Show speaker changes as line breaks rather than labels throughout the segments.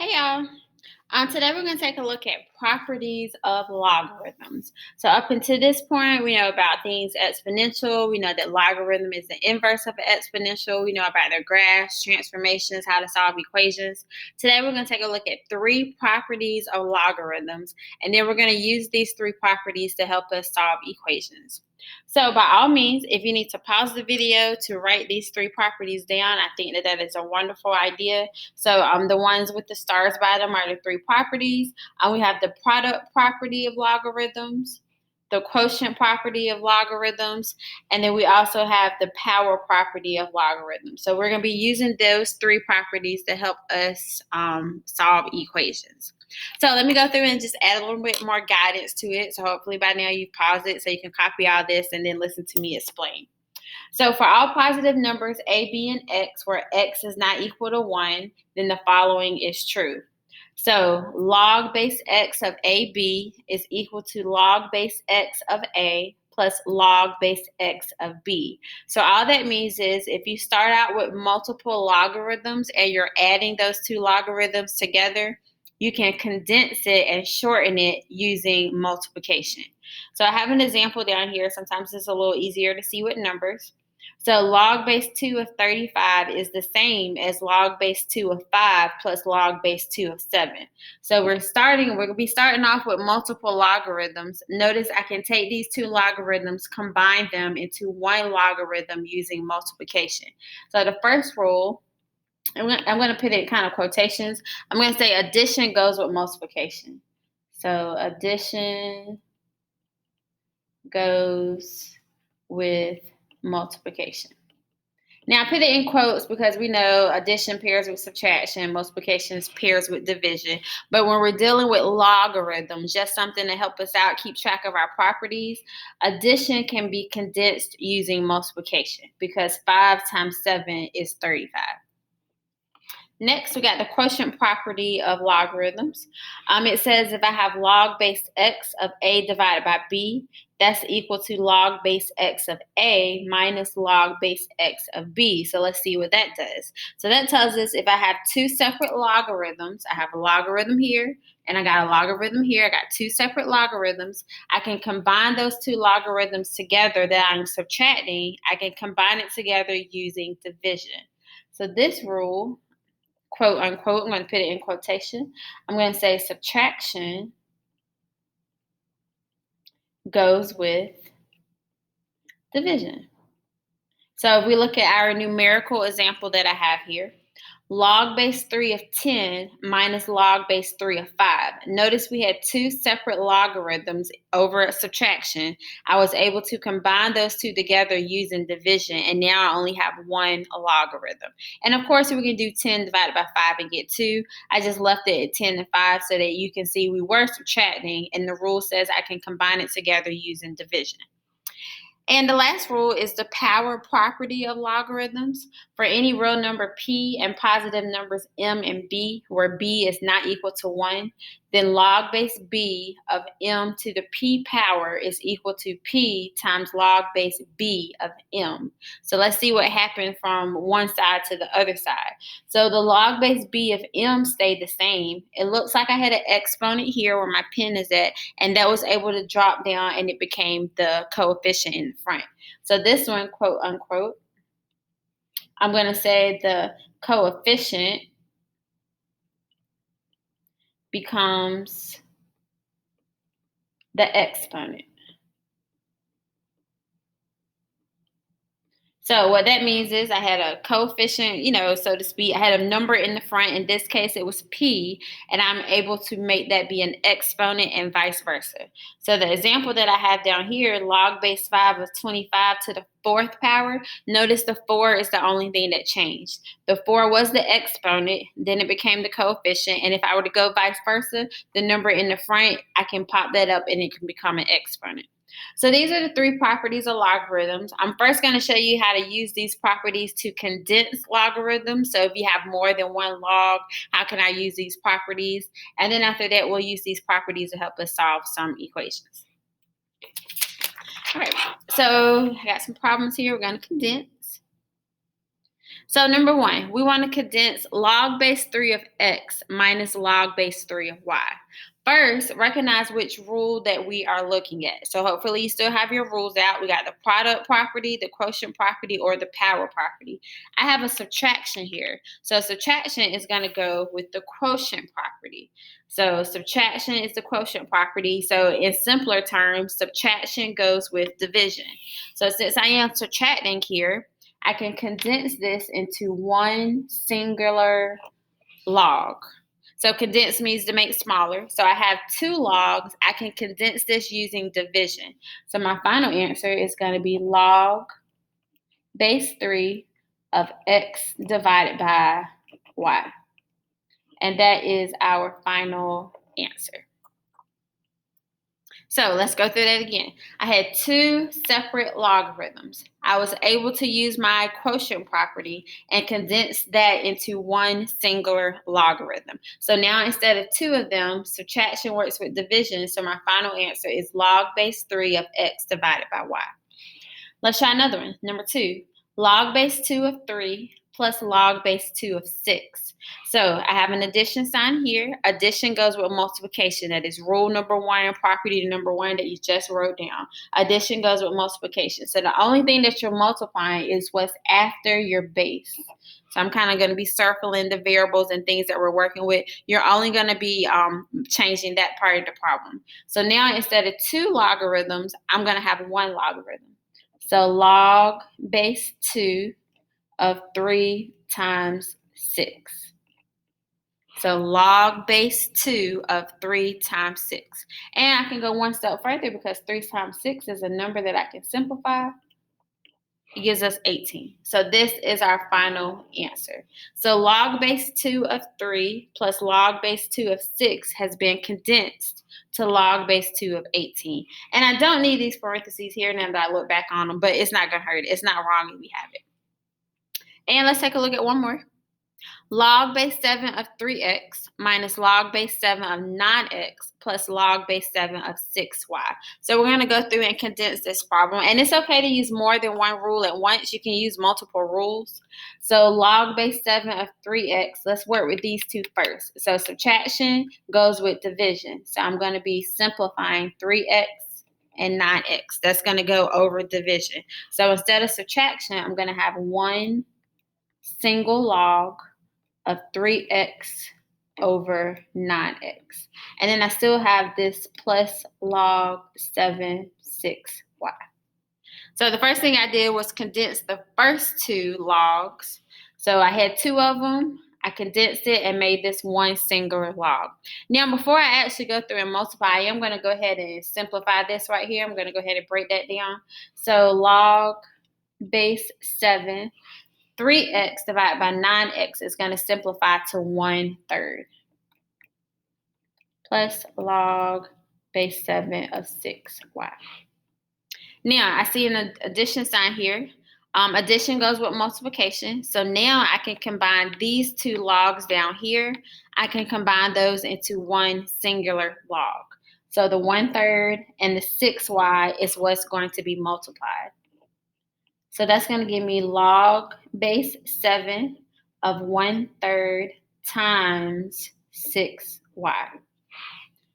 Hey y'all. Today we're going to take a look at properties of logarithms. So up until this point, we know about things exponential. We know that logarithm is the inverse of an exponential. We know about their graphs, transformations, how to solve equations. Today we're going to take a look at three properties of logarithms, and then we're going to use these three properties to help us solve equations. So by all means, if you need to pause the video to write these three properties down, I think that is a wonderful idea. So the ones with the stars by them are the three properties. We have the product property of logarithms, the quotient property of logarithms, and then we also have the power property of logarithms. So we're going to be using those three properties to help us solve equations. So let me go through and just add a little bit more guidance to it. So hopefully by now you've paused it so you can copy all this and then listen to me explain. So for all positive numbers a, b, and x, where x is not equal to 1, then the following is true. So log base x of ab is equal to log base x of a plus log base x of b. So all that means is if you start out with multiple logarithms and you're adding those two logarithms together, you can condense it and shorten it using multiplication. So I have an example down here. Sometimes it's a little easier to see with numbers. So log base 2 of 35 is the same as log base 2 of 5 plus log base 2 of 7. So we're going to be starting off with multiple logarithms. Notice I can take these two logarithms, combine them into one logarithm using multiplication. So the first rule, I'm going to put it in kind of quotations. I'm going to say addition goes with multiplication. So addition goes with multiplication. Now, I put it in quotes because we know addition pairs with subtraction, multiplication pairs with division. But when we're dealing with logarithms, just something to help us out, keep track of our properties, addition can be condensed using multiplication because 5 times 7 is 35. Next, we got the quotient property of logarithms. It says if I have log base x of a divided by b, that's equal to log base x of a minus log base x of b. So let's see what that does. So that tells us if I have two separate logarithms, I have a logarithm here and I got a logarithm here, I got two separate logarithms, I can combine those two logarithms together that I'm subtracting. I can combine it together using division. So this rule, quote unquote, I'm going to put it in quotation. I'm going to say subtraction goes with division. So if we look at our numerical example that I have here, log base 3 of 10 minus log base 3 of 5. Notice we had two separate logarithms over a subtraction. I was able to combine those two together using division, and now I only have one logarithm. And of course, we can do 10 divided by 5 and get 2. I just left it at 10 and 5 so that you can see we were subtracting, and the rule says I can combine it together using division. And the last rule is the power property of logarithms. For any real number p and positive numbers m and b, where b is not equal to 1, then log base b of m to the p power is equal to p times log base b of m. So let's see what happened from one side to the other side. So the log base b of m stayed the same. It looks like I had an exponent here where my pen is at, and that was able to drop down and it became the coefficient in front. So this one, quote unquote, I'm going to say the coefficient becomes the exponent. So what that means is I had a coefficient, so to speak. I had a number in the front. In this case, it was p, and I'm able to make that be an exponent and vice versa. So the example that I have down here, log base 5 of 25 to the 4th power, notice the 4 is the only thing that changed. The 4 was the exponent, then it became the coefficient, and if I were to go vice versa, the number in the front, I can pop that up and it can become an exponent. So these are the three properties of logarithms. I'm first going to show you how to use these properties to condense logarithms. So if you have more than one log, how can I use these properties? And then after that, we'll use these properties to help us solve some equations. All right, so I got some problems here. We're going to condense. So number one, we want to condense log base 3 of x minus log base 3 of y. First, recognize which rule that we are looking at. So hopefully you still have your rules out. We got the product property, the quotient property, or the power property. I have a subtraction here. So subtraction is going to go with the quotient property. So subtraction is the quotient property. So in simpler terms, subtraction goes with division. So since I am subtracting here, I can condense this into one singular log. So condense means to make smaller. So I have 2 logs. I can condense this using division. So my final answer is going to be log base 3 of x divided by y. And that is our final answer. So let's go through that again. I had 2 separate logarithms. I was able to use my quotient property and condense that into one singular logarithm. So now instead of 2 of them, subtraction works with division. So my final answer is log base 3 of x divided by y. Let's try another one. Number 2, log base 2 of 3 plus log base 2 of 6. So I have an addition sign here. Addition goes with multiplication. That is rule number 1, property number 1 that you just wrote down. Addition goes with multiplication. So the only thing that you're multiplying is what's after your base. So I'm kind of going to be circling the variables and things that we're working with. You're only going to be changing that part of the problem. So now instead of 2 logarithms, I'm going to have 1 logarithm. So log base 2 of 3 times 6. So log base 2 of 3 times 6. And I can go one step further because 3 times 6 is a number that I can simplify. It gives us 18. So this is our final answer. So log base 2 of 3 plus log base 2 of 6 has been condensed to log base 2 of 18. And I don't need these parentheses here now that I look back on them, but it's not going to hurt. It's not wrong if we have it. And let's take a look at one more. Log base 7 of 3x minus log base 7 of 9x plus log base 7 of 6y. So we're going to go through and condense this problem. And it's okay to use more than one rule at once. You can use multiple rules. So log base 7 of 3x, let's work with these 2 first. So subtraction goes with division. So I'm going to be simplifying 3x and 9x. That's going to go over division. So instead of subtraction, I'm going to have one single log of 3x over 9x. And then I still have this plus log 7, 6y. So the first thing I did was condense the first 2 logs. So I had 2 of them. I condensed it and made this one singular log. Now, before I actually go through and multiply, I am going to go ahead and simplify this right here. I'm going to go ahead and break that down. So log base 7. 3x divided by 9x is going to simplify to 1/3 plus log base 7 of 6y. Now, I see an addition sign here. Addition goes with multiplication. So now I can combine these 2 logs down here. I can combine those into one singular log. So the 1/3 and the 6y is what's going to be multiplied. So that's going to give me log base 7 of 1/3 times 6y.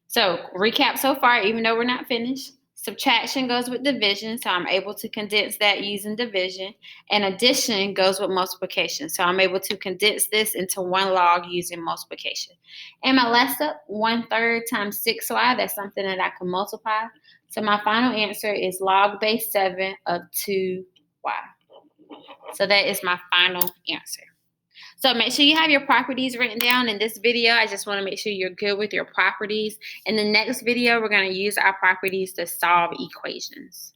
So recap so far, even though we're not finished. Subtraction goes with division, so I'm able to condense that using division. And addition goes with multiplication, so I'm able to condense this into one log using multiplication. And my last step, 1/3 times 6y, that's something that I can multiply. So my final answer is log base 7 of 2y. So that is my final answer. So make sure you have your properties written down in this video. I just want to make sure you're good with your properties. In the next video, we're going to use our properties to solve equations.